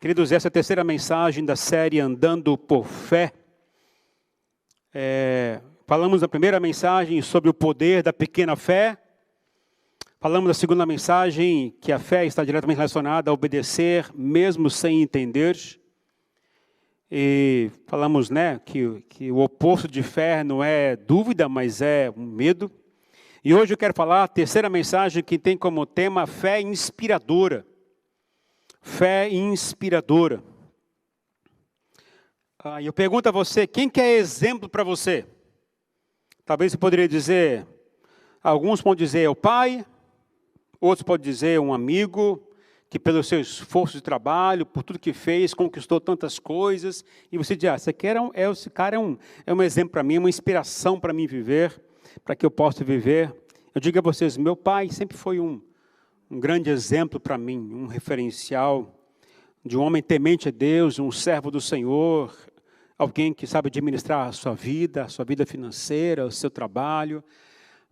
Queridos, essa é a terceira mensagem da série Andando por Fé. Falamos na primeira mensagem sobre o poder da pequena fé. Falamos na segunda mensagem que a fé está diretamente relacionada a obedecer, mesmo sem entender. E falamos, que o oposto de fé não é dúvida, mas é um medo. E hoje eu quero falar a terceira mensagem que tem como tema fé inspiradora. Fé inspiradora. Eu pergunto a você, quem que é exemplo para você? Talvez você poderia dizer, alguns podem dizer o pai, outros podem dizer um amigo, que pelo seu esforço de trabalho, por tudo que fez, conquistou tantas coisas, e você diz, esse cara é um exemplo para mim, uma inspiração para mim viver, para que eu possa viver. Eu digo a vocês, meu pai sempre foi um grande exemplo para mim, um referencial de um homem temente a Deus, um servo do Senhor, alguém que sabe administrar a sua vida financeira, o seu trabalho.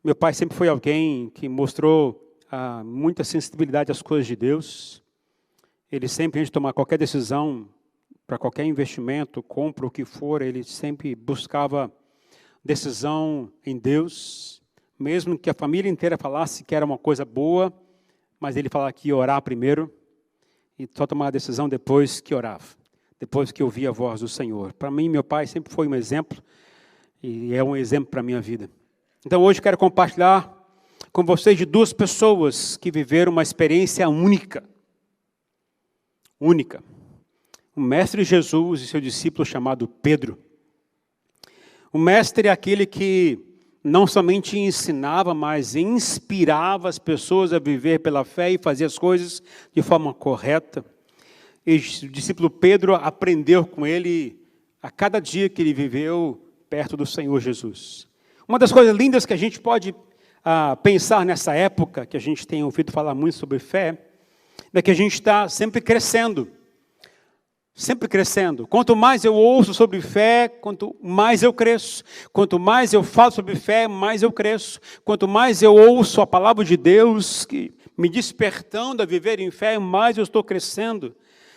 Meu pai sempre foi alguém que mostrou muita sensibilidade às coisas de Deus. Ele sempre, antes de tomar qualquer decisão, para qualquer investimento, compra o que for, ele sempre buscava decisão em Deus, mesmo que a família inteira falasse que era uma coisa boa, mas ele falava que ia orar primeiro e só tomar a decisão depois que orava, depois que ouvia a voz do Senhor. Para mim, meu pai sempre foi um exemplo e é um exemplo para a minha vida. Então, hoje eu quero compartilhar com vocês de duas pessoas que viveram uma experiência única. Única. O Mestre Jesus e seu discípulo chamado Pedro. O Mestre é aquele que não somente ensinava, mas inspirava as pessoas a viver pela fé e fazer as coisas de forma correta. E o discípulo Pedro aprendeu com ele a cada dia que ele viveu perto do Senhor Jesus. Uma das coisas lindas que a gente pode pensar nessa época, que a gente tem ouvido falar muito sobre fé, é que a gente está sempre crescendo. Sempre crescendo. Quanto mais eu ouço sobre fé, quanto mais eu cresço. Quanto mais eu falo sobre fé, mais eu cresço. Quanto mais eu ouço a palavra de Deus, que me despertando a viver em fé, mais eu estou crescendo.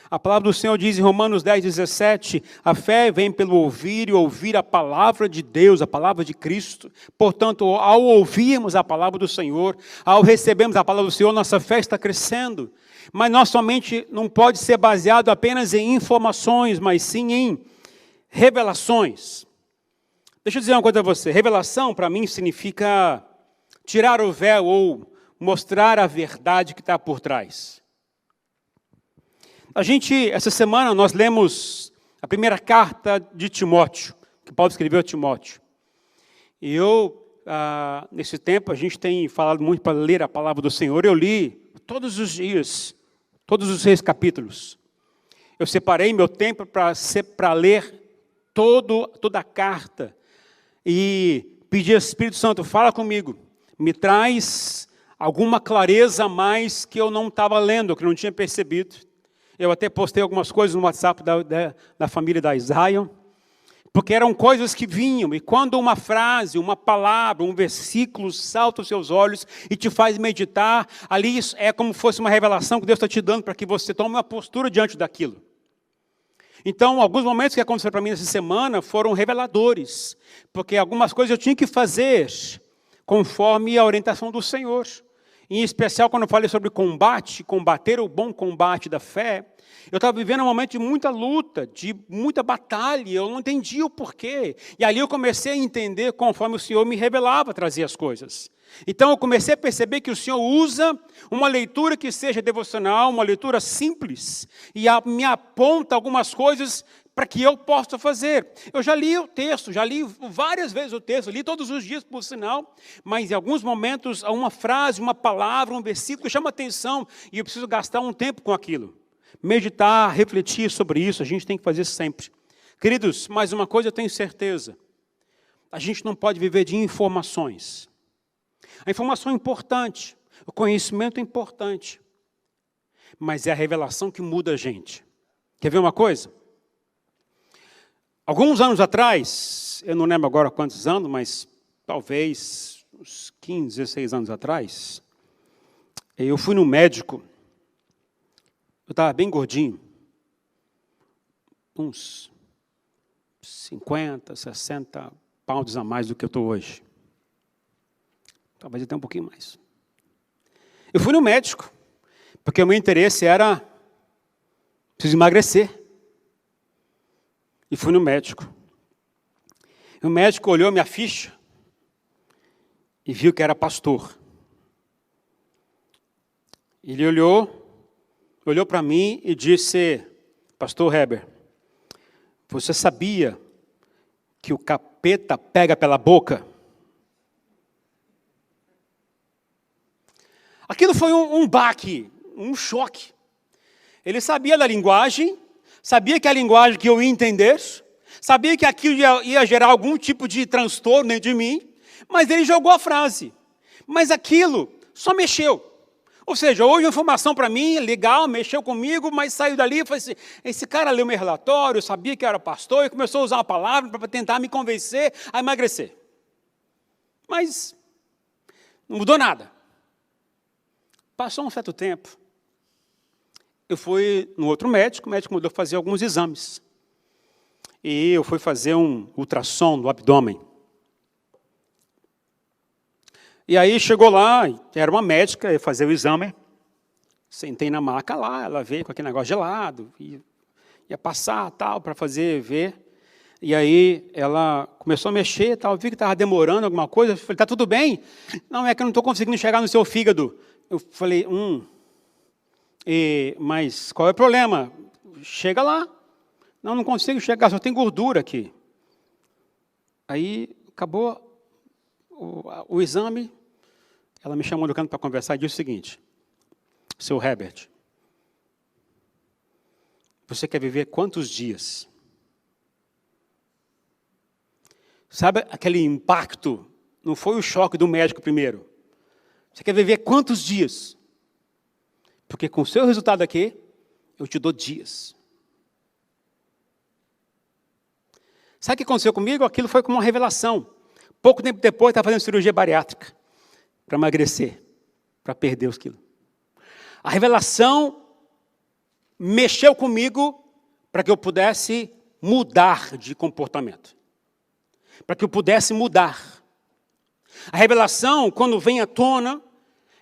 A palavra do Senhor diz em Romanos 10:17, a fé vem pelo ouvir e ouvir a palavra de Deus, a palavra de Cristo. Portanto, ao ouvirmos a palavra do Senhor, ao recebermos a palavra do Senhor, nossa fé está crescendo. Mas nossa mente não pode ser baseado apenas em informações, mas sim em revelações. Deixa eu dizer uma coisa a você. Revelação, para mim, significa tirar o véu ou mostrar a verdade que está por trás. Essa semana, nós lemos a primeira carta de Timóteo, que Paulo escreveu a Timóteo. E nesse tempo, a gente tem falado muito para ler a palavra do Senhor. Eu li todos os dias, todos os 6 capítulos. Eu separei meu tempo para ler toda a carta. E pedi ao Espírito Santo, fala comigo, me traz alguma clareza a mais que eu não estava lendo, que eu não tinha percebido. Eu até postei algumas coisas no WhatsApp da família da Israel, porque eram coisas que vinham, e quando uma frase, uma palavra, um versículo salta aos seus olhos e te faz meditar, ali é como se fosse uma revelação que Deus está te dando para que você tome uma postura diante daquilo. Então, alguns momentos que aconteceram para mim essa semana foram reveladores, porque algumas coisas eu tinha que fazer conforme a orientação do Senhor. Em especial, quando eu falei sobre combater o bom combate da fé, eu estava vivendo um momento de muita luta, de muita batalha, eu não entendia o porquê. E ali eu comecei a entender conforme o Senhor me revelava, trazia as coisas. Então eu comecei a perceber que o Senhor usa uma leitura que seja devocional, uma leitura simples, e me aponta algumas coisas para que eu possa fazer. Eu já li o texto, já li várias vezes o texto, li todos os dias, por sinal, mas em alguns momentos, uma frase, uma palavra, um versículo chama atenção, e eu preciso gastar um tempo com aquilo. Meditar, refletir sobre isso, a gente tem que fazer sempre. Queridos, mais uma coisa eu tenho certeza, a gente não pode viver de informações. A informação é importante, o conhecimento é importante, mas é a revelação que muda a gente. Quer ver uma coisa? Alguns anos atrás, eu não lembro agora quantos anos, mas talvez uns 15, 16 anos atrás, eu fui no médico, eu estava bem gordinho, uns 50, 60 pounds a mais do que eu estou hoje. Talvez até um pouquinho mais. Eu fui no médico, porque o meu interesse era, preciso emagrecer. E fui no médico. E o médico olhou minha ficha e viu que era pastor. Ele olhou para mim e disse: Pastor Heber, você sabia que o capeta pega pela boca? Aquilo foi um baque, um choque. Ele sabia da linguagem, sabia que a linguagem que eu ia entender, sabia que aquilo ia gerar algum tipo de transtorno dentro de mim, mas ele jogou a frase. Mas aquilo só mexeu. Ou seja, houve uma informação para mim, legal, mexeu comigo, mas saiu dali e falei assim, esse cara leu meu relatório, sabia que eu era pastor, e começou a usar uma palavra para tentar me convencer a emagrecer. Mas não mudou nada. Passou um certo tempo, eu fui no outro médico, o médico mandou fazer alguns exames. E eu fui fazer um ultrassom do abdômen. E aí chegou lá, era uma médica, ia fazer o exame, sentei na maca lá, ela veio com aquele negócio gelado, ia passar tal, para fazer, ver. E aí ela começou a mexer, tal, vi que estava demorando alguma coisa, eu falei, está tudo bem? Não, é que eu não estou conseguindo chegar no seu fígado. Eu falei, mas qual é o problema? Chega lá. Não consigo chegar, só tem gordura aqui. Aí acabou o exame, ela me chamou no canto para conversar e disse o seguinte, seu Herbert, você quer viver quantos dias? Sabe aquele impacto? Não foi o choque do médico primeiro. Você quer viver quantos dias? Porque com o seu resultado aqui, eu te dou dias. Sabe o que aconteceu comigo? Aquilo foi como uma revelação. Pouco tempo depois, eu estava fazendo cirurgia bariátrica para emagrecer, para perder os quilos. A revelação mexeu comigo para que eu pudesse mudar de comportamento. Para que eu pudesse mudar. A revelação, quando vem à tona,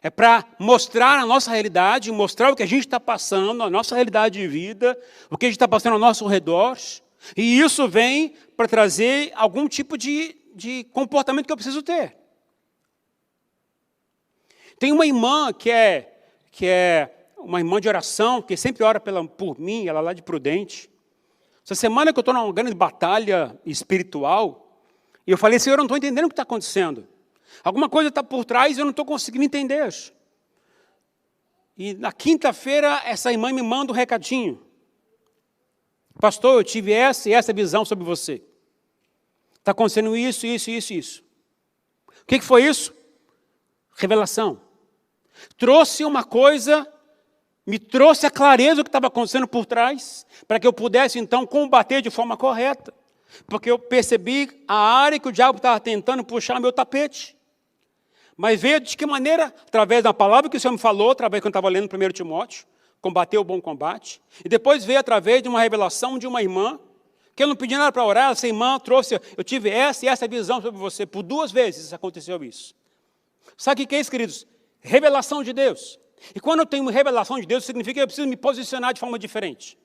é para mostrar a nossa realidade, mostrar o que a gente está passando, a nossa realidade de vida, o que a gente está passando ao nosso redor. E isso vem para trazer algum tipo de comportamento que eu preciso ter. Tem uma irmã que é uma irmã de oração, que sempre ora por mim, ela é lá de Prudente. Essa semana que eu estou numa grande batalha espiritual, e eu falei, Senhor, eu não estou entendendo o que está acontecendo. Alguma coisa está por trás e eu não estou conseguindo entender. E na quinta-feira, essa irmã me manda um recadinho. Pastor, eu tive essa e essa visão sobre você. Está acontecendo isso, isso, isso, isso. O que foi isso? Revelação. Trouxe uma coisa, me trouxe a clareza do que estava acontecendo por trás, para que eu pudesse, então, combater de forma correta. Porque eu percebi a área que o diabo estava tentando puxar meu tapete. Mas veio de que maneira? Através da palavra que o Senhor me falou, através que eu estava lendo 1 Timóteo, combater o bom combate. E depois veio através de uma revelação de uma irmã, que eu não pedi nada para orar, essa irmã trouxe, eu tive essa e essa visão sobre você. Por 2 vezes aconteceu isso. Sabe o que é isso, queridos? Revelação de Deus. E quando eu tenho revelação de Deus, significa que eu preciso me posicionar de forma diferente.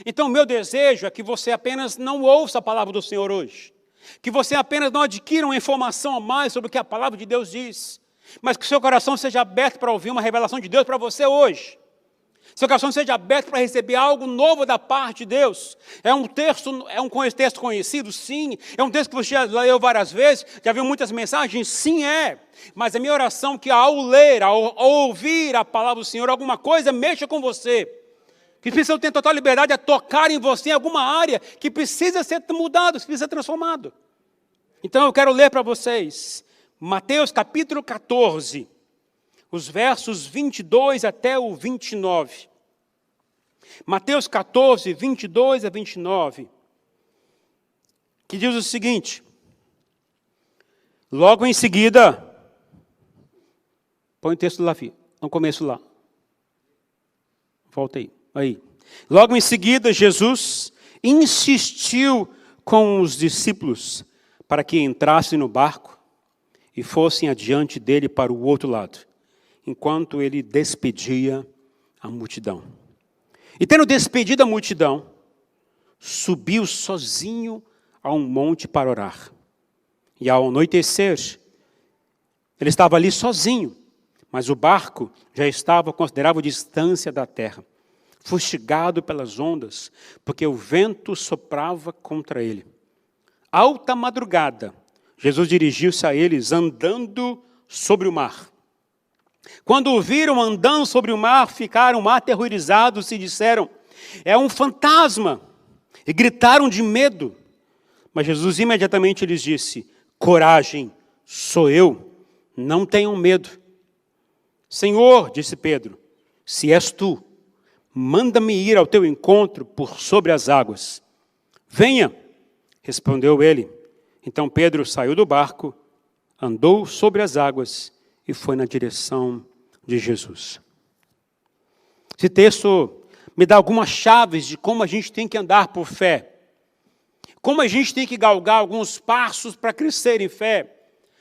Então, o meu desejo é que você apenas não ouça a palavra do Senhor hoje. Que você apenas não adquira uma informação a mais sobre o que a palavra de Deus diz. Mas que o seu coração seja aberto para ouvir uma revelação de Deus para você hoje. Seu coração seja aberto para receber algo novo da parte de Deus. É um texto conhecido? Sim. É um texto que você já leu várias vezes? Já viu muitas mensagens? Sim, é. Mas a minha oração é que ao ler, ao ouvir a palavra do Senhor, alguma coisa mexa com você. Que precisa ter total liberdade a tocar em você em alguma área que precisa ser mudado, que precisa ser transformado. Então eu quero ler para vocês Mateus capítulo 14, os versos 22 até o 29. Mateus 14, 22 a 29, que diz o seguinte, logo em seguida, põe o texto lá, filho, no começo lá, volta aí. Logo em seguida, Jesus insistiu com os discípulos para que entrassem no barco e fossem adiante dele para o outro lado, enquanto ele despedia a multidão. E tendo despedido a multidão, subiu sozinho a um monte para orar. E ao anoitecer, ele estava ali sozinho, mas o barco já estava a considerável distância da terra, fustigado pelas ondas, porque o vento soprava contra ele. Alta madrugada, Jesus dirigiu-se a eles andando sobre o mar. Quando o viram andando sobre o mar, ficaram aterrorizados e disseram: é um fantasma! E gritaram de medo. Mas Jesus imediatamente lhes disse: coragem, sou eu, não tenham medo. Senhor, disse Pedro, se és tu, manda-me ir ao teu encontro por sobre as águas. Venha, respondeu ele. Então Pedro saiu do barco, andou sobre as águas e foi na direção de Jesus. Esse texto me dá algumas chaves de como a gente tem que andar por fé. Como a gente tem que galgar alguns passos para crescer em fé.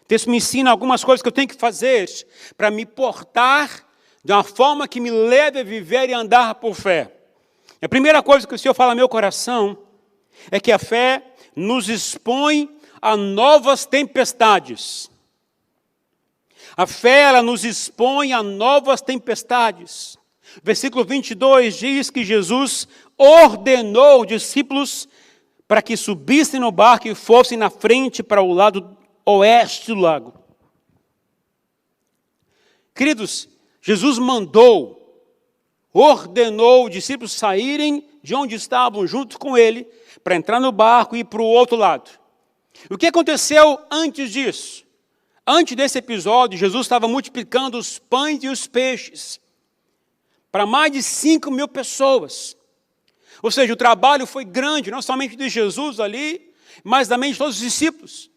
O texto me ensina algumas coisas que eu tenho que fazer para me portar de uma forma que me leve a viver e andar por fé. A primeira coisa que o Senhor fala ao meu coração é que a fé nos expõe a novas tempestades. A fé, ela nos expõe a novas tempestades. Versículo 22 diz que Jesus ordenou os discípulos para que subissem no barco e fossem na frente para o lado oeste do lago. Queridos, Jesus ordenou os discípulos saírem de onde estavam junto com ele, para entrar no barco e ir para o outro lado. O que aconteceu antes disso? Antes desse episódio, Jesus estava multiplicando os pães e os peixes para mais de 5.000 pessoas. Ou seja, o trabalho foi grande, não somente de Jesus ali, mas também de todos os discípulos.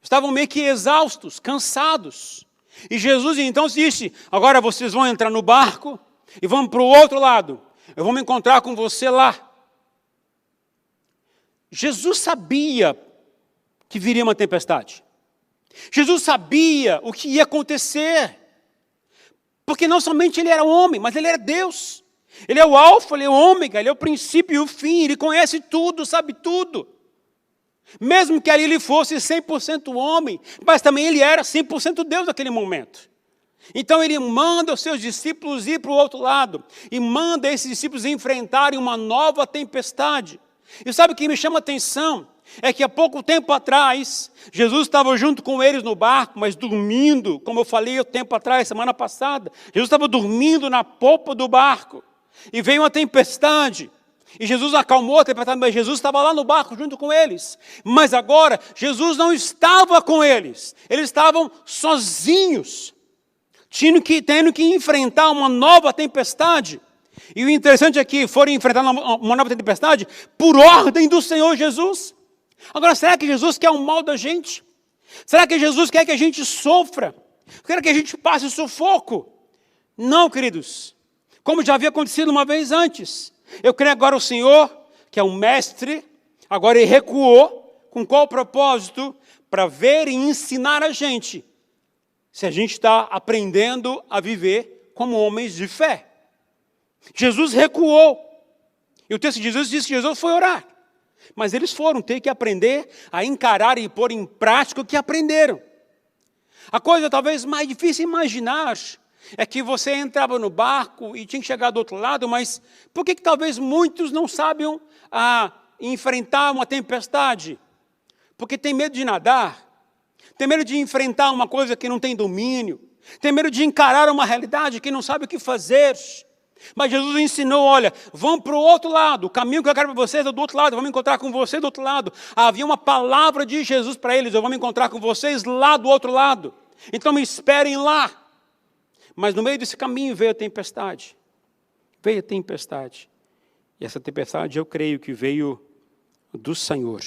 Estavam meio que exaustos, cansados. E Jesus então disse: agora vocês vão entrar no barco e vão para o outro lado. Eu vou me encontrar com você lá. Jesus sabia que viria uma tempestade. Jesus sabia o que ia acontecer. Porque não somente ele era homem, mas ele era Deus. Ele é o alfa, ele é o ômega, ele é o princípio e o fim. Ele conhece tudo, sabe tudo. Mesmo que ali ele fosse 100% homem, mas também ele era 100% Deus naquele momento. Então ele manda os seus discípulos ir para o outro lado. E manda esses discípulos enfrentarem uma nova tempestade. E sabe o que me chama a atenção? É que há pouco tempo atrás, Jesus estava junto com eles no barco, mas dormindo, como eu falei há tempo atrás, semana passada. Jesus estava dormindo na popa do barco. E veio uma tempestade. E Jesus acalmou a tempestade, mas Jesus estava lá no barco junto com eles. Mas agora, Jesus não estava com eles. Eles estavam sozinhos, tendo que enfrentar uma nova tempestade. E o interessante é que foram enfrentar uma nova tempestade por ordem do Senhor Jesus. Agora, será que Jesus quer o mal da gente? Será que Jesus quer que a gente sofra? Quer que a gente passe sufoco? Não, queridos. Como já havia acontecido uma vez antes. Eu creio agora o Senhor, que é um mestre, agora ele recuou. Com qual propósito? Para ver e ensinar a gente se a gente está aprendendo a viver como homens de fé. Jesus recuou. E o texto de Jesus diz que Jesus foi orar. Mas eles foram ter que aprender a encarar e pôr em prática o que aprenderam. A coisa talvez mais difícil de imaginar é que você entrava no barco e tinha que chegar do outro lado, mas por que talvez muitos não sabiam enfrentar uma tempestade? Porque tem medo de nadar, tem medo de enfrentar uma coisa que não tem domínio, tem medo de encarar uma realidade que não sabe o que fazer. Mas Jesus ensinou: olha, vão para o outro lado, o caminho que eu quero para vocês é do outro lado, eu vou me encontrar com você do outro lado. Havia uma palavra de Jesus para eles: eu vou me encontrar com vocês lá do outro lado, então me esperem lá. Mas no meio desse caminho veio a tempestade. Veio a tempestade. E essa tempestade eu creio que veio do Senhor.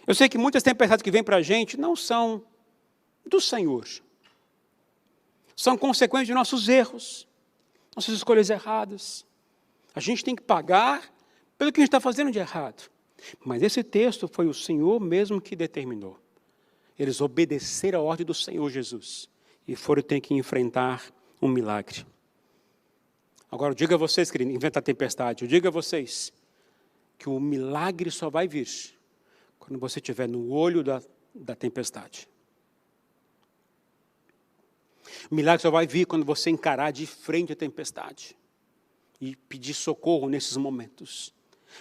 Eu sei que muitas tempestades que vêm para a gente não são do Senhor. São consequências de nossos erros, nossas escolhas erradas, A gente tem que pagar pelo que a gente está fazendo de errado. Mas esse texto foi o Senhor mesmo que determinou. Eles obedeceram a ordem do Senhor Jesus e foram ter que enfrentar um milagre. Agora, eu digo a vocês, querido, inventa a tempestade, eu digo a vocês que o milagre só vai vir quando você estiver no olho da tempestade. O milagre só vai vir quando você encarar de frente a tempestade e pedir socorro nesses momentos.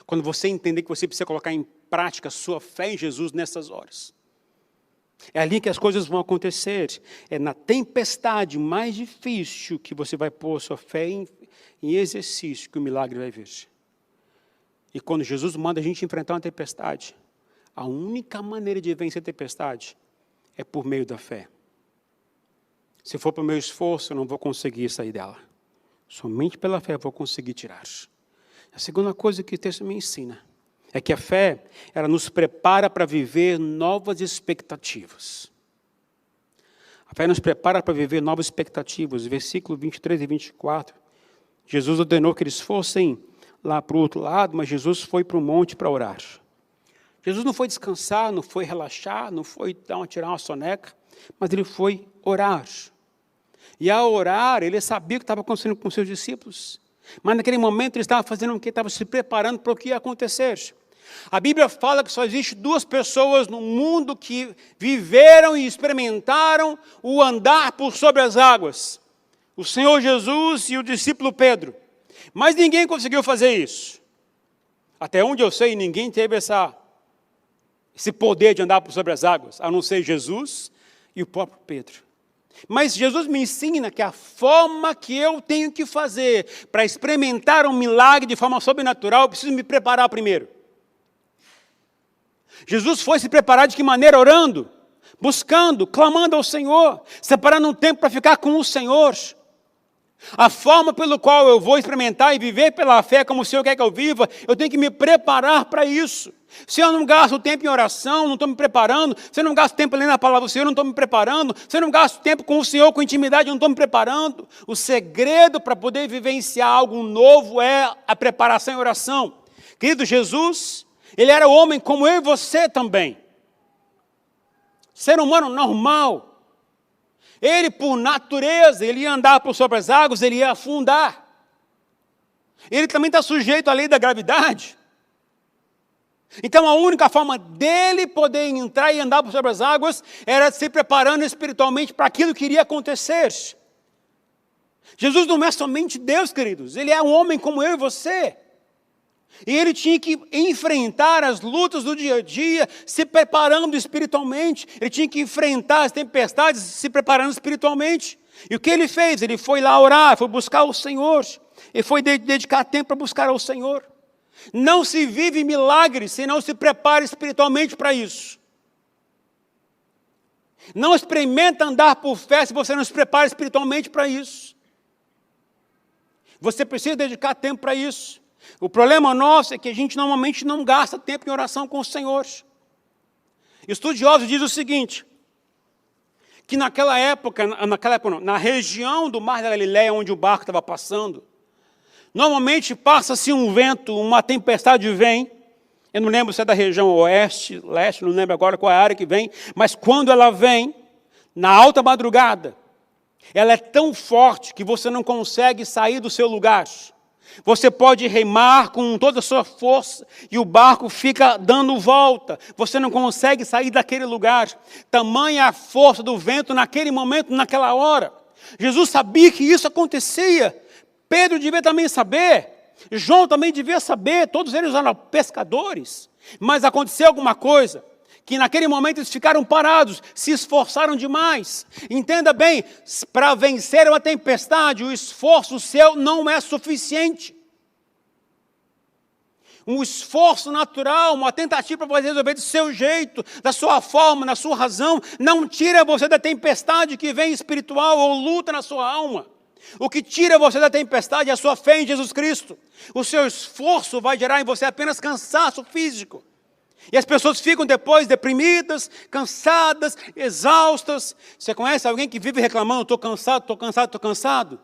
Quando você entender que você precisa colocar em prática a sua fé em Jesus nessas horas. É ali que as coisas vão acontecer. É na tempestade mais difícil que você vai pôr sua fé em exercício que o milagre vai vir. E quando Jesus manda a gente enfrentar uma tempestade, a única maneira de vencer a tempestade é por meio da fé. Se for pelo meu esforço, eu não vou conseguir sair dela. Somente pela fé eu vou conseguir tirar. A segunda coisa que o texto me ensina é que a fé, ela nos prepara para viver novas expectativas. A fé nos prepara para viver novas expectativas. Versículo 23 e 24. Jesus ordenou que eles fossem lá para o outro lado, mas Jesus foi para o monte para orar. Jesus não foi descansar, não foi relaxar, não foi tirar uma soneca, mas ele foi orar. E ao orar, ele sabia o que estava acontecendo com seus discípulos. Mas naquele momento ele estava fazendo o que? Estava se preparando para o que ia acontecer. A Bíblia fala que só existe duas pessoas no mundo que viveram e experimentaram o andar por sobre as águas. O Senhor Jesus e o discípulo Pedro. Mas ninguém conseguiu fazer isso. Até onde eu sei, ninguém teve esse poder de andar por sobre as águas, a não ser Jesus e o próprio Pedro. Mas Jesus me ensina que a forma que eu tenho que fazer para experimentar um milagre de forma sobrenatural, eu preciso me preparar primeiro. Jesus foi se preparar de que maneira? Orando, buscando, clamando ao Senhor, separando um tempo para ficar com o Senhor. A forma pelo qual eu vou experimentar e viver pela fé como o Senhor quer que eu viva, eu tenho que me preparar para isso. Se eu não gasto tempo em oração, não estou me preparando. Se eu não gasto tempo lendo a palavra do Senhor, não estou me preparando. Se eu não gasto tempo com o Senhor, com intimidade, não estou me preparando. O segredo para poder vivenciar algo novo é a preparação e oração. Querido, Jesus, ele era homem como eu e você também. Ser humano normal. Ele, por natureza, ele ia andar por sobre as águas, ele ia afundar. Ele também está sujeito à lei da gravidade. Então, a única forma dele poder entrar e andar por sobre as águas era se preparando espiritualmente para aquilo que iria acontecer. Jesus não é somente Deus, queridos. Ele é um homem como eu e você. E ele tinha que enfrentar as lutas do dia a dia, se preparando espiritualmente. Ele tinha que enfrentar as tempestades, se preparando espiritualmente. E o que ele fez? Ele foi lá orar, foi buscar o Senhor. Ele foi dedicar tempo para buscar ao Senhor. Não se vive milagre se não se prepara espiritualmente para isso. Não experimenta andar por fé se você não se prepara espiritualmente para isso. Você precisa dedicar tempo para isso. O problema nosso é que a gente normalmente não gasta tempo em oração com o Senhor. Estudiosos dizem o seguinte, que naquela época não, na região do Mar da Galileia, onde o barco estava passando, normalmente passa-se um vento, uma tempestade vem, eu não lembro se é da região oeste, leste, não lembro agora qual é a área que vem, mas quando ela vem, na alta madrugada, ela é tão forte que você não consegue sair do seu lugar. Você pode remar com toda a sua força e o barco fica dando volta. Você não consegue sair daquele lugar. Tamanha a força do vento naquele momento, naquela hora. Jesus sabia que isso acontecia. Pedro devia também saber. João também devia saber. Todos eles eram pescadores. Mas aconteceu alguma coisa que naquele momento eles ficaram parados, se esforçaram demais. Entenda bem, para vencer uma tempestade, o esforço seu não é suficiente. Um esforço natural, uma tentativa para você resolver do seu jeito, da sua forma, da sua razão, não tira você da tempestade que vem espiritual ou luta na sua alma. O que tira você da tempestade é a sua fé em Jesus Cristo. O seu esforço vai gerar em você apenas cansaço físico. E as pessoas ficam depois deprimidas, cansadas, exaustas. Você conhece alguém que vive reclamando, estou cansado, estou cansado, estou cansado?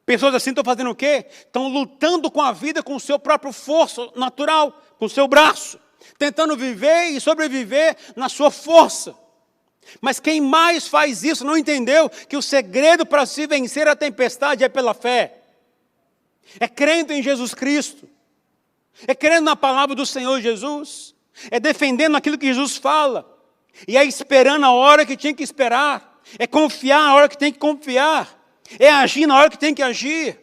Pessoas assim estão fazendo o quê? Estão lutando com a vida com o seu próprio força natural, com o seu braço. Tentando viver e sobreviver na sua força. Mas quem mais faz isso não entendeu que o segredo para se vencer a tempestade é pela fé. É crendo em Jesus Cristo. É crendo na palavra do Senhor Jesus. É defendendo aquilo que Jesus fala. E é esperando a hora que tinha que esperar. É confiar na hora que tem que confiar. É agir na hora que tem que agir.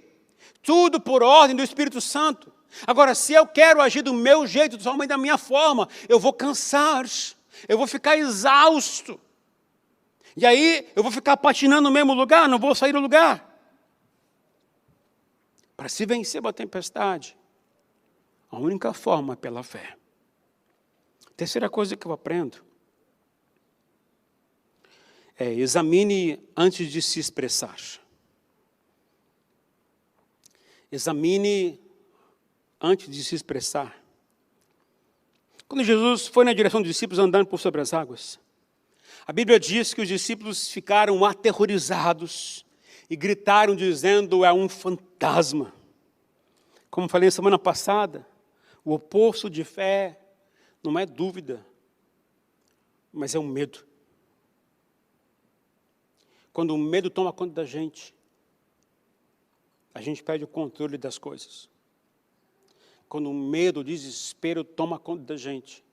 Tudo por ordem do Espírito Santo. Agora, se eu quero agir do meu jeito, somente da minha forma, eu vou cansar. Eu vou ficar exausto. E aí, eu vou ficar patinando no mesmo lugar, não vou sair do lugar. Para se vencer uma tempestade, a única forma é pela fé. Terceira coisa que eu aprendo é examine antes de se expressar. Examine antes de se expressar. Quando Jesus foi na direção dos discípulos andando por sobre as águas, a Bíblia diz que os discípulos ficaram aterrorizados e gritaram dizendo, é um fantasma. Como falei semana passada, o oposto de fé não é dúvida, mas é o medo. Quando o medo toma conta da gente, a gente perde o controle das coisas. Quando o medo, o desespero toma conta da gente,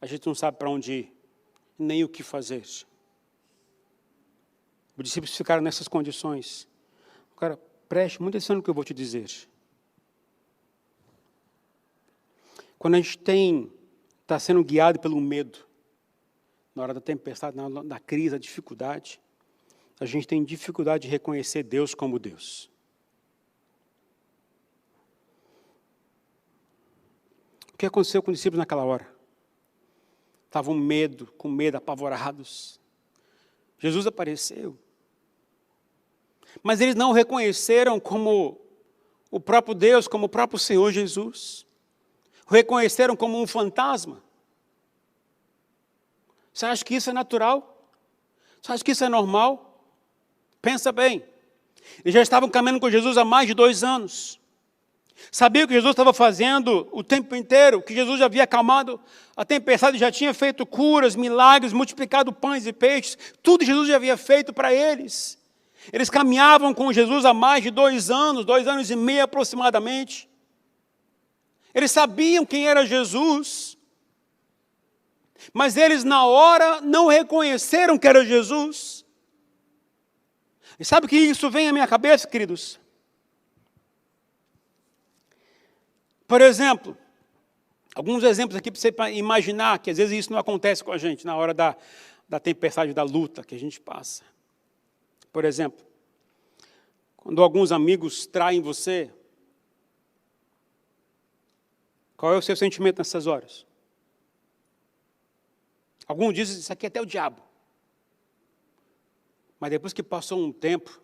a gente não sabe para onde ir, nem o que fazer. Os discípulos ficaram nessas condições. Cara, preste muita atenção no que eu vou te dizer. Quando a gente está sendo guiado pelo medo, na hora da tempestade, na hora da crise, da dificuldade, a gente tem dificuldade de reconhecer Deus como Deus. O que aconteceu com os discípulos naquela hora? Estavam com medo, apavorados. Jesus apareceu. Mas eles não o reconheceram como o próprio Deus, como o próprio Senhor Jesus. O reconheceram como um fantasma. Você acha que isso é natural? Você acha que isso é normal? Pensa bem. Eles já estavam caminhando com Jesus há mais de 2 anos. Sabia o que Jesus estava fazendo o tempo inteiro, que Jesus já havia acalmado a tempestade, já tinha feito curas, milagres, multiplicado pães e peixes, tudo Jesus já havia feito para eles. Eles caminhavam com Jesus há mais de 2 anos, 2 anos e meio aproximadamente. Eles sabiam quem era Jesus, mas eles na hora não reconheceram que era Jesus. E sabe o que isso vem à minha cabeça, queridos? Por exemplo, alguns exemplos aqui para você imaginar que às vezes isso não acontece com a gente na hora da tempestade, da luta que a gente passa. Por exemplo, quando alguns amigos traem você, qual é o seu sentimento nessas horas? Alguns dizem, isso aqui é até o diabo. Mas depois que passou um tempo,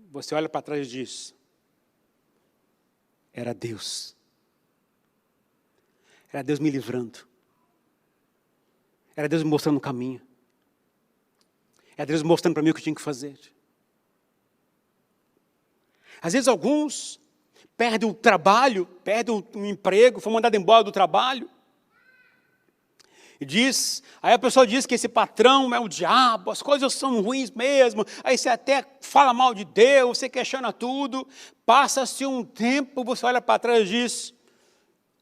você olha para trás e diz, era Deus. Era Deus me livrando. Era Deus me mostrando o caminho. Era Deus mostrando para mim o que eu tinha que fazer. Às vezes alguns perdem o trabalho, perdem o emprego, foram mandados embora do trabalho. Aí a pessoa diz que esse patrão é o diabo, as coisas são ruins mesmo, aí você até fala mal de Deus, você questiona tudo, passa-se um tempo, você olha para trás e diz,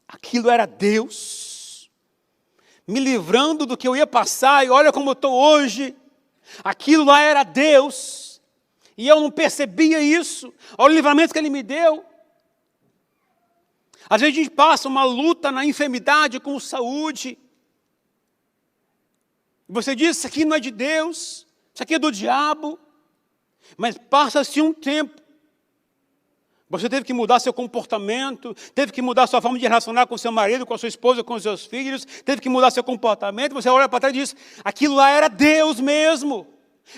aquilo era Deus, me livrando do que eu ia passar, e olha como eu estou hoje, aquilo lá era Deus, e eu não percebia isso, olha o livramento que Ele me deu. Às vezes a gente passa uma luta na enfermidade com saúde, você diz, isso aqui não é de Deus, isso aqui é do diabo, mas passa-se um tempo, você teve que mudar seu comportamento, teve que mudar sua forma de relacionar com seu marido, com a sua esposa, com os seus filhos, teve que mudar seu comportamento, você olha para trás e diz, aquilo lá era Deus mesmo,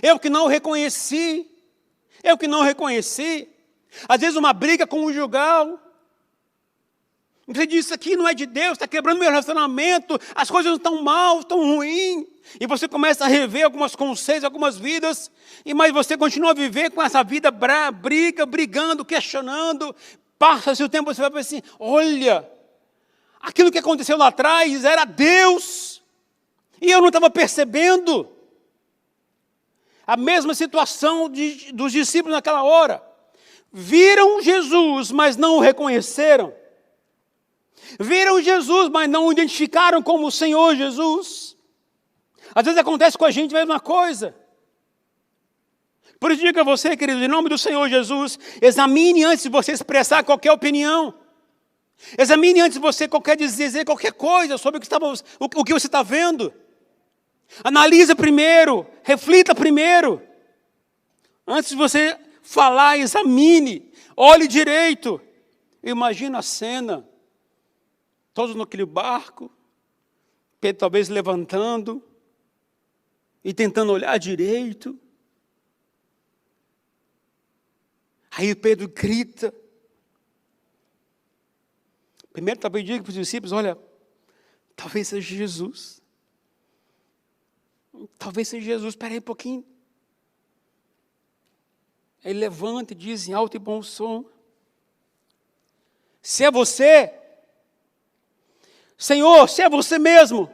eu que não reconheci, às vezes uma briga conjugal, Você diz, isso aqui não é de Deus, está quebrando meu relacionamento, as coisas estão mal, estão ruins. E você começa a rever alguns conceitos, algumas vidas, mas você continua a viver com essa vida brigando, questionando. Passa-se o tempo, você vai pensar assim, olha, aquilo que aconteceu lá atrás era Deus, e eu não estava percebendo. A mesma situação dos discípulos naquela hora. Viram Jesus, mas não o reconheceram. Viram Jesus, mas não o identificaram como o Senhor Jesus. Às vezes acontece com a gente a mesma coisa. Por isso digo a você, querido, em nome do Senhor Jesus, examine antes de você expressar qualquer opinião. Examine antes de você dizer qualquer coisa sobre o que você está vendo. Analisa primeiro, reflita primeiro. Antes de você falar, examine, olhe direito. Imagina a cena. Todos naquele barco, Pedro talvez levantando e tentando olhar direito. Aí Pedro grita. Primeiro talvez diga para os discípulos, olha, talvez seja Jesus. Talvez seja Jesus, espera aí um pouquinho. Aí ele levanta e diz em alto e bom som, se é você, Senhor, se é você mesmo,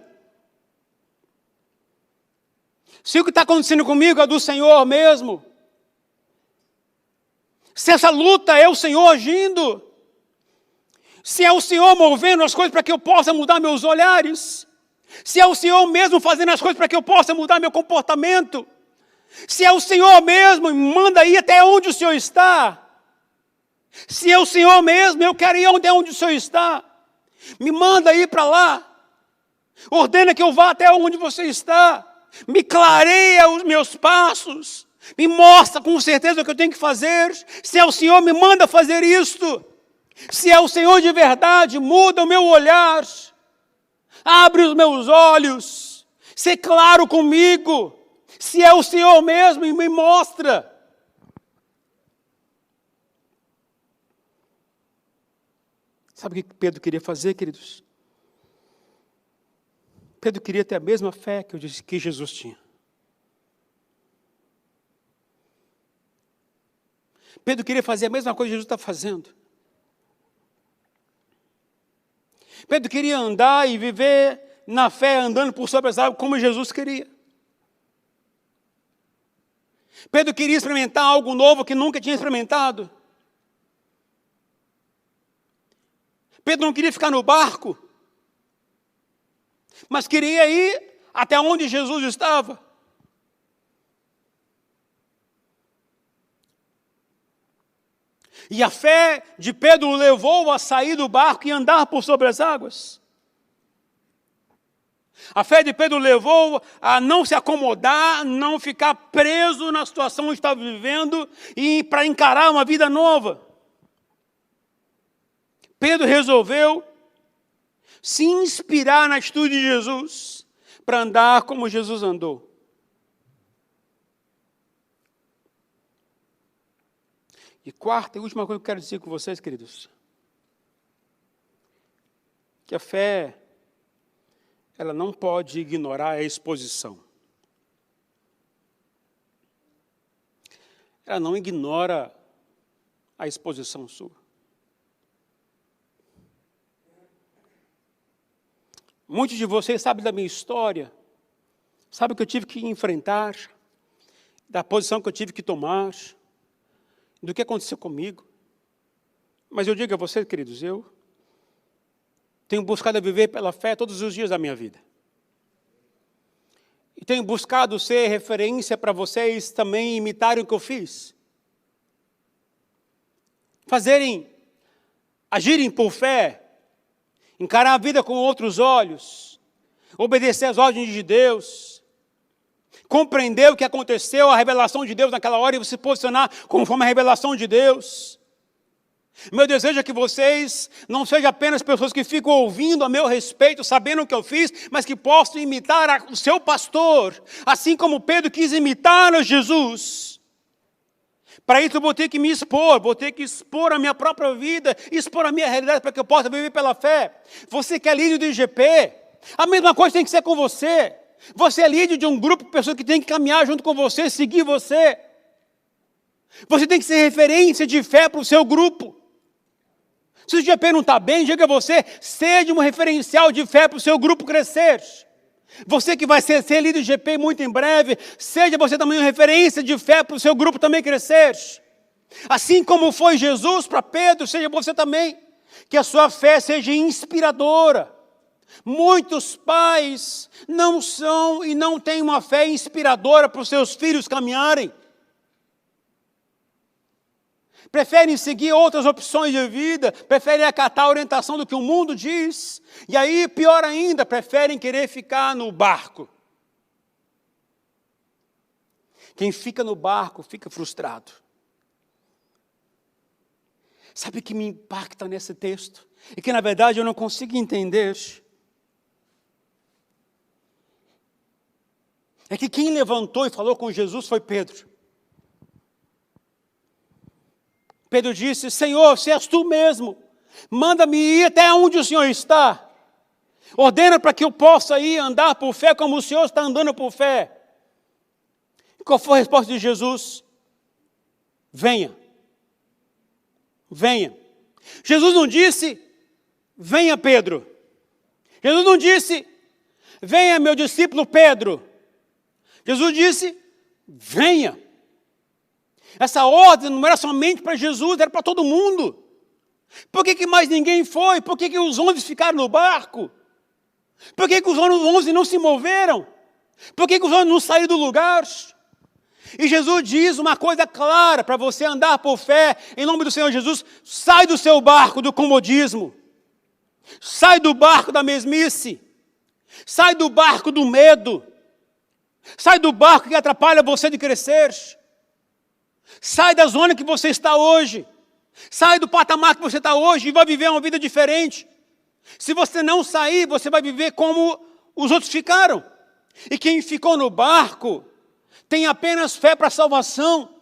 se o que está acontecendo comigo é do Senhor mesmo, se essa luta é o Senhor agindo, se é o Senhor movendo as coisas para que eu possa mudar meus olhares, se é o Senhor mesmo fazendo as coisas para que eu possa mudar meu comportamento, se é o Senhor mesmo, me manda ir até onde o Senhor está, se é o Senhor mesmo, eu quero ir até onde o Senhor está, me manda ir para lá, ordena que eu vá até onde você está, me clareia os meus passos, me mostra com certeza o que eu tenho que fazer, se é o Senhor, me manda fazer isto, se é o Senhor de verdade, muda o meu olhar, abre os meus olhos, sê claro comigo, se é o Senhor mesmo, me mostra. Sabe o que Pedro queria fazer, queridos? Pedro queria ter a mesma fé que Jesus tinha. Pedro queria fazer a mesma coisa que Jesus está fazendo. Pedro queria andar e viver na fé, andando por sobre as águas, como Jesus queria. Pedro queria experimentar algo novo que nunca tinha experimentado. Pedro não queria ficar no barco, mas queria ir até onde Jesus estava. E a fé de Pedro o levou a sair do barco e andar por sobre as águas. A fé de Pedro levou a não se acomodar, não ficar preso na situação que estava vivendo e para encarar uma vida nova. Pedro resolveu se inspirar na atitude de Jesus para andar como Jesus andou. E quarta e última coisa que eu quero dizer com vocês, queridos, que a fé, ela não pode ignorar a exposição. Ela não ignora a exposição sua. Muitos de vocês sabem da minha história, sabem o que eu tive que enfrentar, da posição que eu tive que tomar, do que aconteceu comigo. Mas eu digo a vocês, queridos, eu tenho buscado viver pela fé todos os dias da minha vida. E tenho buscado ser referência para vocês também imitarem o que eu fiz. Agirem por fé, encarar a vida com outros olhos, obedecer às ordens de Deus, compreender o que aconteceu, a revelação de Deus naquela hora e se posicionar conforme a revelação de Deus. Meu desejo é que vocês não sejam apenas pessoas que ficam ouvindo a meu respeito, sabendo o que eu fiz, mas que possam imitar o seu pastor, assim como Pedro quis imitar a Jesus. Para isso eu vou ter que me expor, vou ter que expor a minha própria vida, expor a minha realidade para que eu possa viver pela fé. Você que é líder do IGP, a mesma coisa tem que ser com você. Você é líder de um grupo de pessoas que tem que caminhar junto com você, seguir você. Você tem que ser referência de fé para o seu grupo. Se o IGP não está bem, diga a você, seja um referencial de fé para o seu grupo crescer. Você que vai ser líder do IGP muito em breve, seja você também uma referência de fé para o seu grupo também crescer. Assim como foi Jesus para Pedro, seja você também, que a sua fé seja inspiradora. Muitos pais não são e não têm uma fé inspiradora para os seus filhos caminharem. Preferem seguir outras opções de vida, preferem acatar a orientação do que o mundo diz. E aí, pior ainda, preferem querer ficar no barco. Quem fica no barco fica frustrado. Sabe o que me impacta nesse texto? E que, na verdade, eu não consigo entender. É que quem levantou e falou com Jesus foi Pedro. Pedro disse, Senhor, se és tu mesmo, manda-me ir até onde o Senhor está. Ordena para que eu possa ir andar por fé como o Senhor está andando por fé. E qual foi a resposta de Jesus? Venha. Venha. Jesus não disse, venha Pedro. Jesus não disse, venha meu discípulo Pedro. Jesus disse, venha. Essa ordem não era somente para Jesus, era para todo mundo. Por que mais ninguém foi? Por que os 11 ficaram no barco? Por que os 11 não se moveram? Por que os 11 não saíram do lugar? E Jesus diz uma coisa clara para você andar por fé, em nome do Senhor Jesus, sai do seu barco do comodismo. Sai do barco da mesmice. Sai do barco do medo. Sai do barco que atrapalha você de crescer. Sai da zona que você está hoje. Sai do patamar que você está hoje e vai viver uma vida diferente. Se você não sair, você vai viver como os outros ficaram. E quem ficou no barco tem apenas fé para a salvação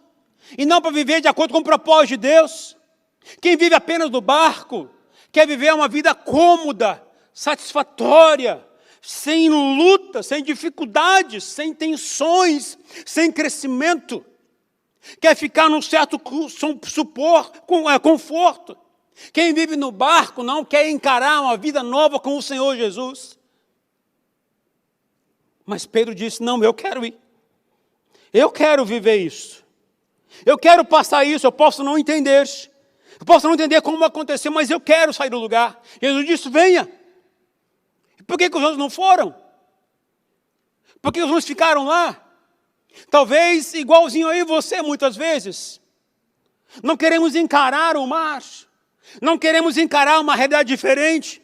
e não para viver de acordo com o propósito de Deus. Quem vive apenas no barco quer viver uma vida cômoda, satisfatória, sem luta, sem dificuldades, sem tensões, sem crescimento. Quer ficar num certo conforto. Quem vive no barco não quer encarar uma vida nova com o Senhor Jesus. Mas Pedro disse, não, eu quero ir. Eu quero viver isso. Eu quero passar isso, eu posso não entender. Eu posso não entender como aconteceu, mas eu quero sair do lugar. Jesus disse, venha. Por que os outros não foram? Por que os outros ficaram lá? Talvez igualzinho aí você, muitas vezes. Não queremos encarar o mar. Não queremos encarar uma realidade diferente.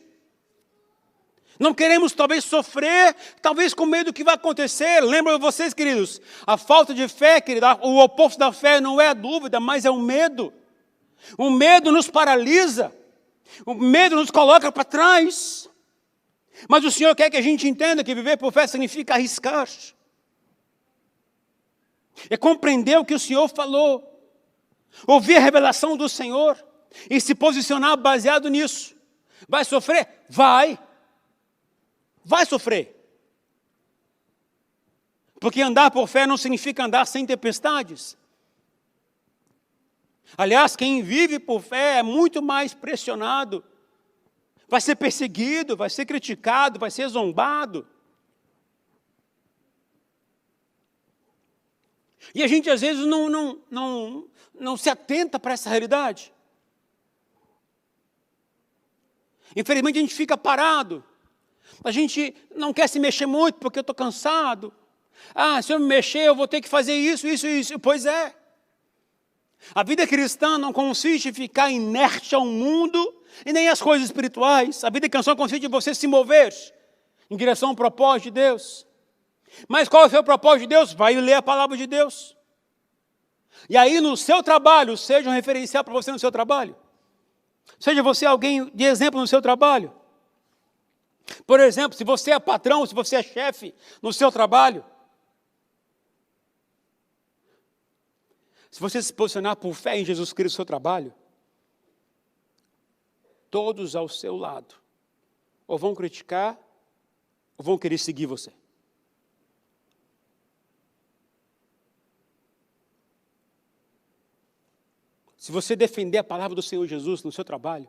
Não queremos talvez sofrer, talvez com medo do que vai acontecer. Lembram vocês, queridos? A falta de fé, querido, o oposto da fé não é a dúvida, mas é o medo. O medo nos paralisa. O medo nos coloca para trás. Mas o Senhor quer que a gente entenda que viver por fé significa arriscar. É compreender o que o Senhor falou. Ouvir a revelação do Senhor. E se posicionar baseado nisso. Vai sofrer? Vai. Vai sofrer. Porque andar por fé não significa andar sem tempestades. Aliás, quem vive por fé é muito mais pressionado. Vai ser perseguido, vai ser criticado, vai ser zombado. E a gente às vezes não se atenta para essa realidade. Infelizmente a gente fica parado. A gente não quer se mexer muito porque eu estou cansado. Ah, se eu me mexer eu vou ter que fazer isso. Pois é. A vida cristã não consiste em ficar inerte ao mundo e nem às coisas espirituais. A vida cristã consiste em você se mover em direção ao propósito de Deus. Mas qual é o seu propósito de Deus? Vai ler a palavra de Deus. E aí no seu trabalho, seja um referencial para você no seu trabalho. Seja você alguém de exemplo no seu trabalho. Por exemplo, se você é patrão, se você é chefe no seu trabalho. Se você se posicionar por fé em Jesus Cristo no seu trabalho, todos ao seu lado ou vão criticar ou vão querer seguir você. Se você defender a palavra do Senhor Jesus no seu trabalho,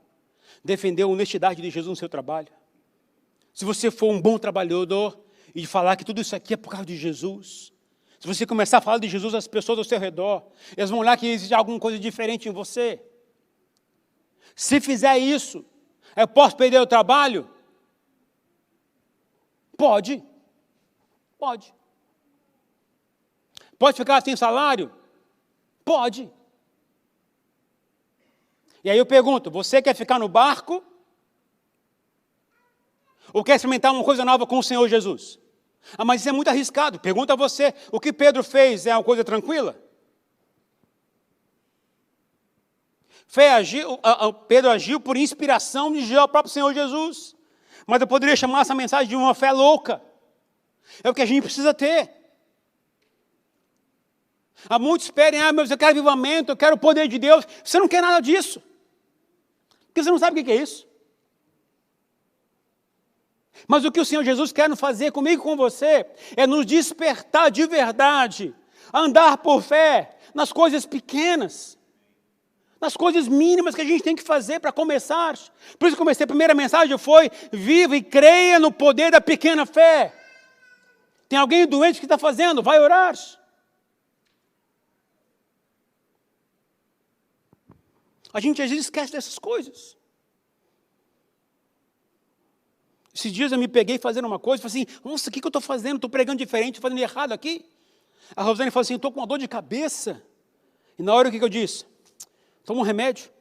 defender a honestidade de Jesus no seu trabalho, se você for um bom trabalhador e falar que tudo isso aqui é por causa de Jesus, se você começar a falar de Jesus às pessoas ao seu redor, elas vão olhar que existe alguma coisa diferente em você. Se fizer isso, eu posso perder o trabalho? Pode. Pode. Pode ficar sem salário? Pode. E aí eu pergunto, você quer ficar no barco? Ou quer experimentar uma coisa nova com o Senhor Jesus? Ah, mas isso é muito arriscado. Pergunta a você, o que Pedro fez é uma coisa tranquila? Pedro agiu por inspiração de próprio Senhor Jesus. Mas eu poderia chamar essa mensagem de uma fé louca. É o que a gente precisa ter. Há muitos esperem, mas eu quero avivamento, eu quero o poder de Deus. Você não quer nada disso. Porque você não sabe o que é isso. Mas o que o Senhor Jesus quer fazer comigo e com você é nos despertar de verdade, andar por fé nas coisas pequenas, nas coisas mínimas que a gente tem que fazer para começar. Por isso comecei, a primeira mensagem foi, viva e creia no poder da pequena fé. Tem alguém doente que está fazendo, vai orar. A gente às vezes esquece dessas coisas. Esses dias eu me peguei fazendo uma coisa, falei assim, nossa, o que eu estou fazendo? Estou pregando diferente, estou fazendo errado aqui. A Rosane falou assim, estou com uma dor de cabeça. E na hora o que eu disse? Toma um remédio.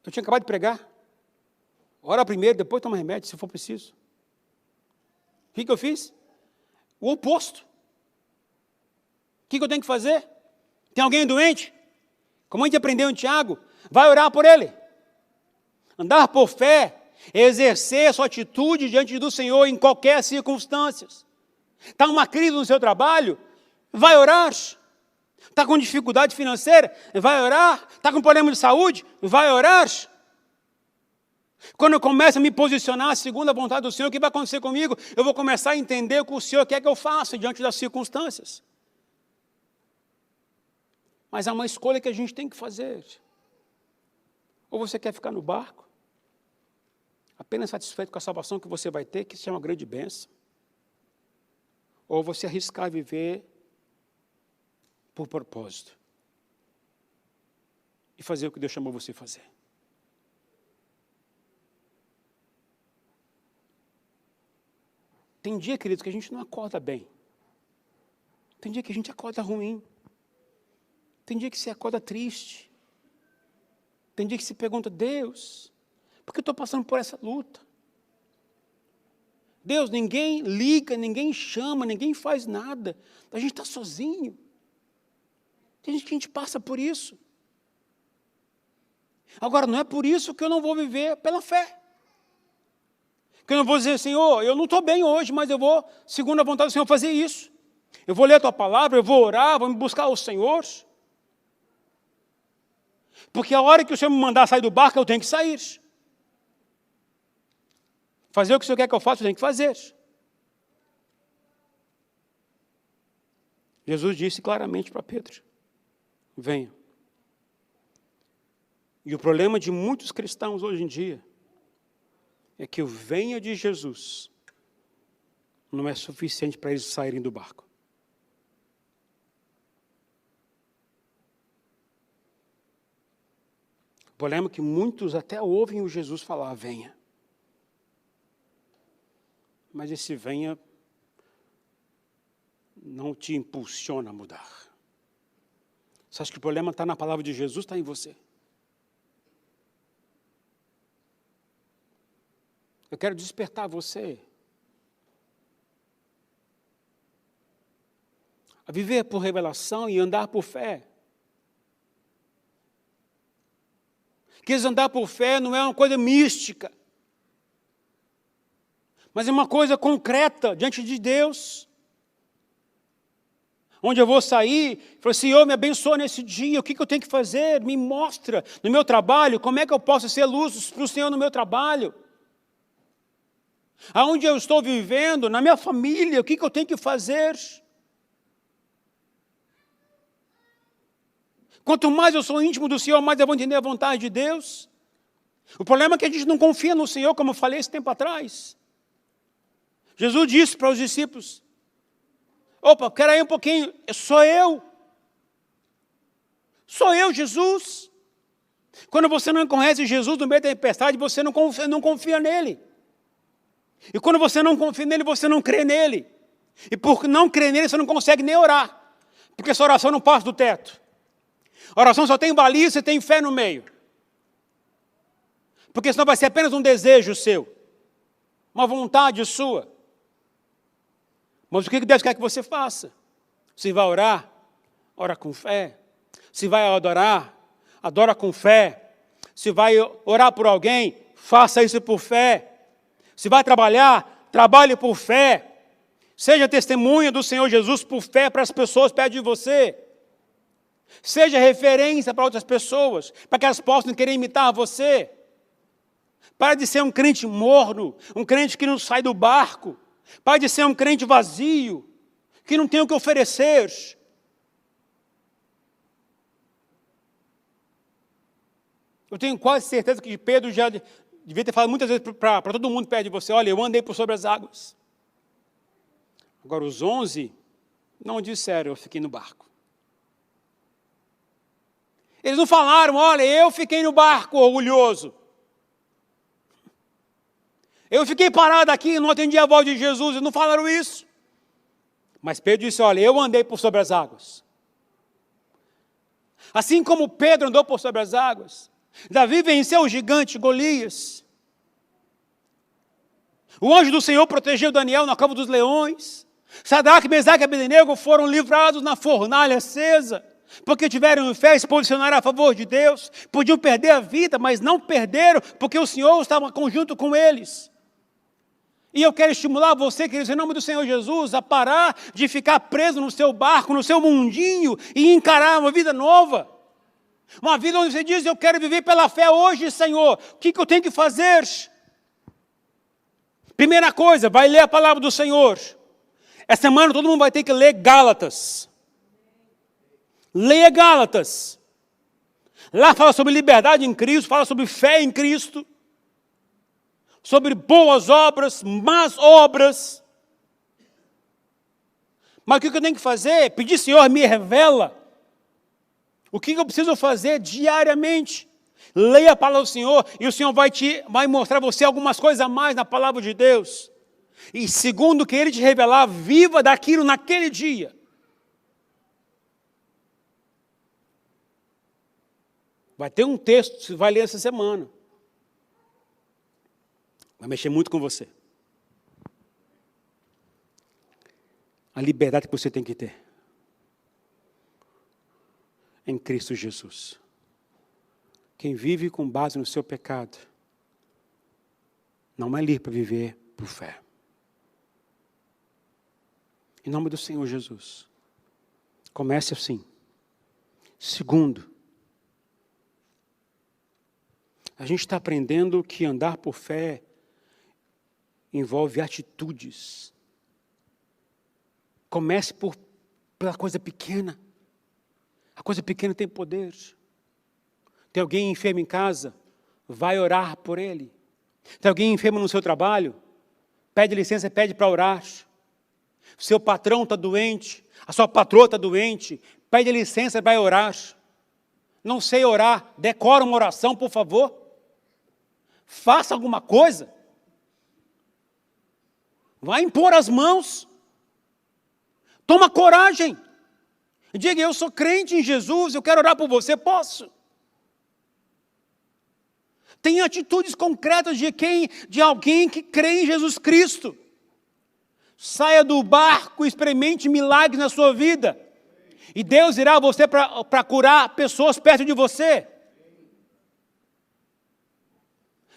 Eu tinha acabado de pregar. Ora primeiro, depois toma remédio, se for preciso. O que eu fiz? O oposto. O que eu tenho que fazer? Tem alguém doente? Como a gente aprendeu em Tiago, vai orar por ele. Andar por fé, exercer a sua atitude diante do Senhor em qualquer circunstância. Está uma crise no seu trabalho? Vai orar. Está com dificuldade financeira? Vai orar. Está com problema de saúde? Vai orar. Quando eu começo a me posicionar segundo a vontade do Senhor, o que vai acontecer comigo? Eu vou começar a entender o que o Senhor quer que eu faça diante das circunstâncias. Mas há uma escolha que a gente tem que fazer. Ou você quer ficar no barco, apenas satisfeito com a salvação que você vai ter, que isso é uma grande bênção. Ou você arriscar viver por propósito. E fazer o que Deus chamou você a fazer. Tem dia, queridos, que a gente não acorda bem. Tem dia que a gente acorda ruim. Tem dia que você acorda triste. Tem dia que se pergunta, Deus, por que eu estou passando por essa luta? Deus, ninguém liga, ninguém chama, ninguém faz nada. A gente está sozinho. Tem gente que a gente passa por isso. Agora, não é por isso que eu não vou viver pela fé. Que eu não vou dizer, Senhor, eu não estou bem hoje, mas eu vou, segundo a vontade do Senhor, fazer isso. Eu vou ler a Tua palavra, eu vou orar, vou me buscar o Senhor. Porque a hora que o Senhor me mandar sair do barco, eu tenho que sair. Fazer o que o Senhor quer que eu faça, eu tenho que fazer. Jesus disse claramente para Pedro, venha. E o problema de muitos cristãos hoje em dia é que o venha de Jesus não é suficiente para eles saírem do barco. O problema é que muitos até ouvem o Jesus falar, venha. Mas esse venha não te impulsiona a mudar. Você acha que o problema está na palavra de Jesus, está em você? Eu quero despertar você a viver por revelação e andar por fé. Que andar por fé não é uma coisa mística, mas é uma coisa concreta diante de Deus. Onde eu vou sair, falei, Senhor, me abençoa nesse dia, o que eu tenho que fazer? Me mostra no meu trabalho, como é que eu posso ser luz para o Senhor no meu trabalho? Aonde eu estou vivendo, na minha família, o que eu tenho que fazer? Quanto mais eu sou íntimo do Senhor, mais eu vou entender a vontade de Deus. O problema é que a gente não confia no Senhor, como eu falei esse tempo atrás. Jesus disse para os discípulos, opa, espera aí um pouquinho, sou eu. Sou eu, Jesus. Quando você não conhece Jesus no meio da tempestade, você não confia nele. E quando você não confia nele, você não crê nele. E por não crer nele, você não consegue nem orar. Porque essa oração não passa do teto. A oração só tem baliza e tem fé no meio. Porque senão vai ser apenas um desejo seu. Uma vontade sua. Mas o que Deus quer que você faça? Se vai orar, ora com fé. Se vai adorar, adora com fé. Se vai orar por alguém, faça isso por fé. Se vai trabalhar, trabalhe por fé. Seja testemunha do Senhor Jesus por fé para as pessoas perto de você. Seja referência para outras pessoas, para que elas possam querer imitar você. Para de ser um crente morno, um crente que não sai do barco. Para de ser um crente vazio, que não tem o que oferecer. Eu tenho quase certeza que Pedro já devia ter falado muitas vezes para todo mundo perto de você, olha, eu andei por sobre as águas. Agora os 11 não disseram, eu fiquei no barco. Eles não falaram, olha, eu fiquei no barco orgulhoso. Eu fiquei parado aqui, não atendi a voz de Jesus, eles não falaram isso. Mas Pedro disse, olha, eu andei por sobre as águas. Assim como Pedro andou por sobre as águas, Davi venceu o gigante Golias. O anjo do Senhor protegeu Daniel na cova dos leões. Sadraque, Mesaque e Abednego foram livrados na fornalha acesa, porque tiveram fé e se posicionaram a favor de Deus. Podiam perder a vida, mas não perderam, porque o Senhor estava conjunto com eles. E eu quero estimular você, queridos, em nome do Senhor Jesus, a parar de ficar preso no seu barco, no seu mundinho, e encarar uma vida nova. Uma vida onde você diz, eu quero viver pela fé hoje, Senhor. O que eu tenho que fazer? Primeira coisa, vai ler a palavra do Senhor. Essa semana todo mundo vai ter que ler Gálatas. Leia Gálatas. Lá fala sobre liberdade em Cristo, fala sobre fé em Cristo. Sobre boas obras, más obras. Mas o que eu tenho que fazer? Pedir, Senhor, me revela. O que eu preciso fazer diariamente? Leia a palavra do Senhor e o Senhor vai mostrar a você algumas coisas a mais na palavra de Deus. E segundo o que Ele te revelar, viva daquilo naquele dia. Vai ter um texto que você vai ler essa semana. Vai mexer muito com você. A liberdade que você tem que ter. Em Cristo Jesus. Quem vive com base no seu pecado, não é livre para viver por fé. Em nome do Senhor Jesus. Comece assim. Segundo, a gente está aprendendo que andar por fé envolve atitudes. Comece pela coisa pequena. A coisa pequena tem poder. Tem alguém enfermo em casa? Vai orar por ele. Tem alguém enfermo no seu trabalho? Pede licença e pede para orar. Seu patrão está doente, a sua patroa está doente, pede licença e vai orar. Não sei orar, decora uma oração, por favor. Faça alguma coisa. Vai impor as mãos. Toma coragem. Diga, eu sou crente em Jesus, eu quero orar por você, posso? Tem atitudes concretas de alguém que crê em Jesus Cristo. Saia do barco e experimente milagres na sua vida. E Deus irá a você para curar pessoas perto de você.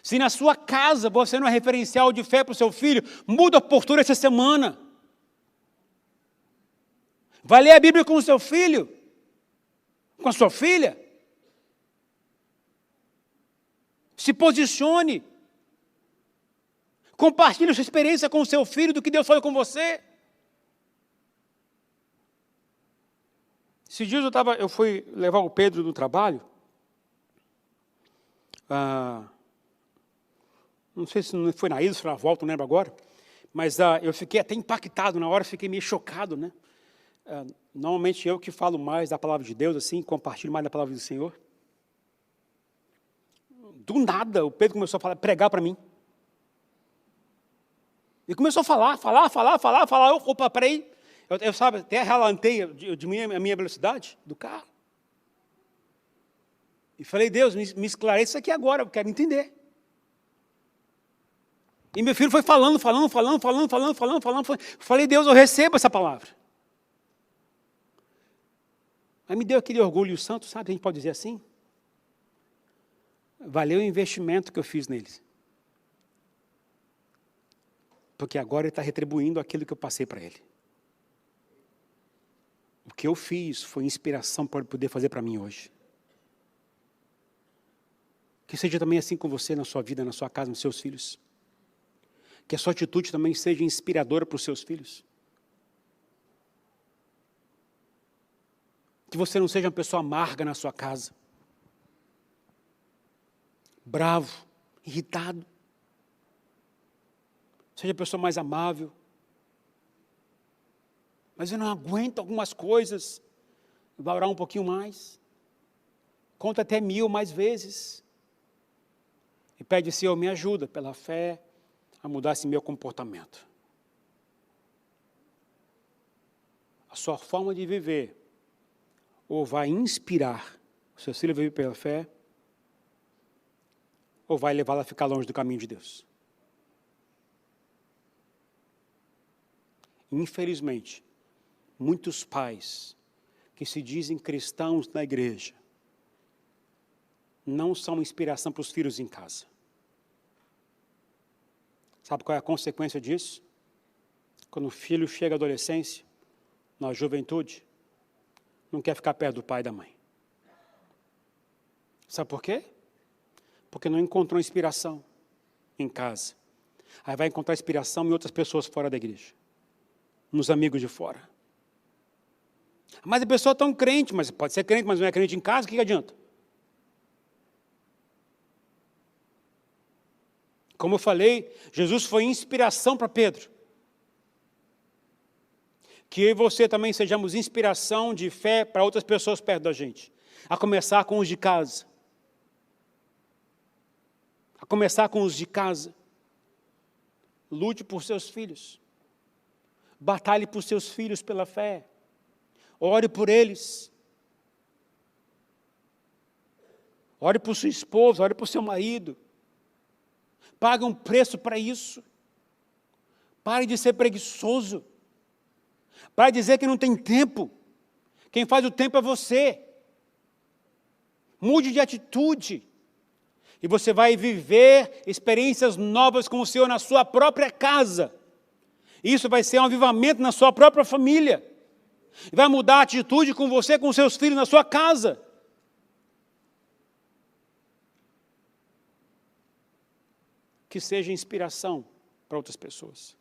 Se na sua casa você não é referencial de fé para o seu filho, muda a postura essa semana. Vai ler a Bíblia com o seu filho, com a sua filha. Se posicione. Compartilhe sua experiência com o seu filho do que Deus falou com você. Esses dias eu fui levar o Pedro no trabalho. Não sei se foi na ida, se foi na volta, não lembro agora. Mas eu fiquei até impactado na hora, fiquei meio chocado, né? Normalmente eu que falo mais da palavra de Deus, assim, compartilho mais da palavra do Senhor. Do nada, o Pedro começou a pregar para mim. E começou a falar. Opa, peraí. Eu sabe, até relantei, eu diminuí a minha velocidade do carro. E falei, Deus, me esclareça isso aqui agora, eu quero entender. E meu filho foi falando. Falei, Deus, eu recebo essa palavra. Aí me deu aquele orgulho santo, sabe? A gente pode dizer assim. Valeu o investimento que eu fiz neles. Porque agora ele está retribuindo aquilo que eu passei para ele. O que eu fiz foi inspiração para ele poder fazer para mim hoje. Que seja também assim com você na sua vida, na sua casa, nos seus filhos. Que a sua atitude também seja inspiradora para os seus filhos. Que você não seja uma pessoa amarga na sua casa. Bravo, irritado. Seja a pessoa mais amável. Mas eu não aguento algumas coisas. Vai orar um pouquinho mais. Conta até 1000 mais vezes. E pede, Senhor, me ajuda pela fé a mudar esse meu comportamento. A sua forma de viver ou vai inspirar o seu filho a viver pela fé, ou vai levá-lo a ficar longe do caminho de Deus. Infelizmente, muitos pais que se dizem cristãos na igreja não são inspiração para os filhos em casa. Sabe qual é a consequência disso? Quando o filho chega à adolescência, na juventude, não quer ficar perto do pai e da mãe. Sabe por quê? Porque não encontrou inspiração em casa. Aí vai encontrar inspiração em outras pessoas fora da igreja. Nos amigos de fora. Mas a pessoa é tão crente, mas pode ser crente, mas não é crente em casa, o que adianta? Como eu falei, Jesus foi inspiração para Pedro. Que eu e você também sejamos inspiração de fé para outras pessoas perto da gente. A começar com os de casa. A começar com os de casa. Lute por seus filhos. Batalhe por seus filhos pela fé. Ore por eles. Ore por sua esposa, ore por seu marido. Pague um preço para isso. Pare de ser preguiçoso. Pare de dizer que não tem tempo. Quem faz o tempo é você. Mude de atitude. E você vai viver experiências novas com o Senhor na sua própria casa. Isso vai ser um avivamento na sua própria família. E vai mudar a atitude com você, com seus filhos na sua casa. Que seja inspiração para outras pessoas.